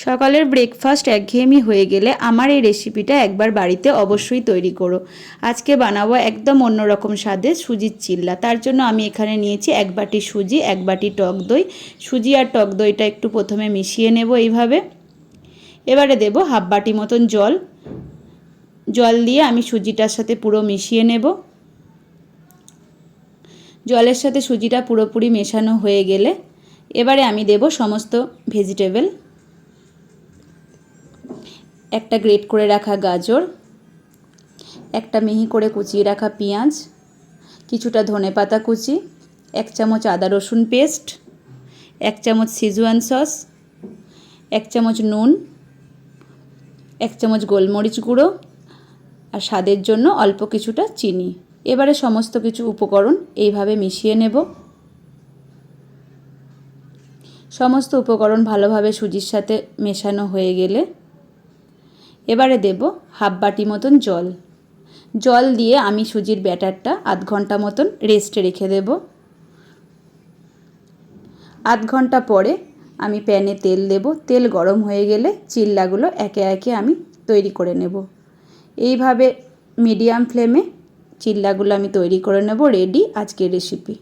সকালের ব্রেকফাস্ট একঘেয়েমি হয়ে গেলে আমার এই রেসিপিটা একবার বাড়িতে অবশ্যই তৈরি করো। আজকে বানাবো একদম অন্যরকম স্বাদে সুজির চিল্লা। তার জন্য আমি এখানে নিয়েছি 1 বাটি সুজি, 1 বাটি টক দই। সুজি আর টক দইটা একটু প্রথমে মিশিয়ে নেব এইভাবে। এবারে দেব 1/2 বাটি মতন জল। জল দিয়ে আমি সুজিটার সাথে পুরো মিশিয়ে নেব। জলের সাথে সুজিটা পুরোপুরি মেশানো হয়ে গেলে এবারে আমি দেব সমস্ত ভেজিটেবল। একটা গ্রেট করে রাখা গাজর, একটা মিহি করে কুচিয়ে রাখা পেঁয়াজ, কিছুটা ধনেপাতা কুচি, 1 চামচ আদা রসুন পেস্ট, 1 চামচ সিজওয়ান সস, 1 চামচ নুন, 1 চামচ গোলমরিচ গুঁড়ো আর স্বাদের জন্য অল্প কিছুটা চিনি। এবারে সমস্ত কিছু উপকরণ এইভাবে মিশিয়ে নেব। সমস্ত উপকরণ ভালোভাবে সুজির সাথে মেশানো হয়ে গেলে এবারে দেব 1/2 বাটি মতন জল। জল দিয়ে আমি সুজির ব্যাটারটা আধ ঘন্টা মতন রেস্টে রেখে দেব। আধ ঘন্টা পরে আমি প্যানে তেল দেব। তেল গরম হয়ে গেলে চিল্লাগুলো একে একে আমি তৈরি করে নেব। এইভাবে মিডিয়াম ফ্লেমে চিল্লাগুলো আমি তৈরি করে নেব। রেডি আজকের রেসিপি।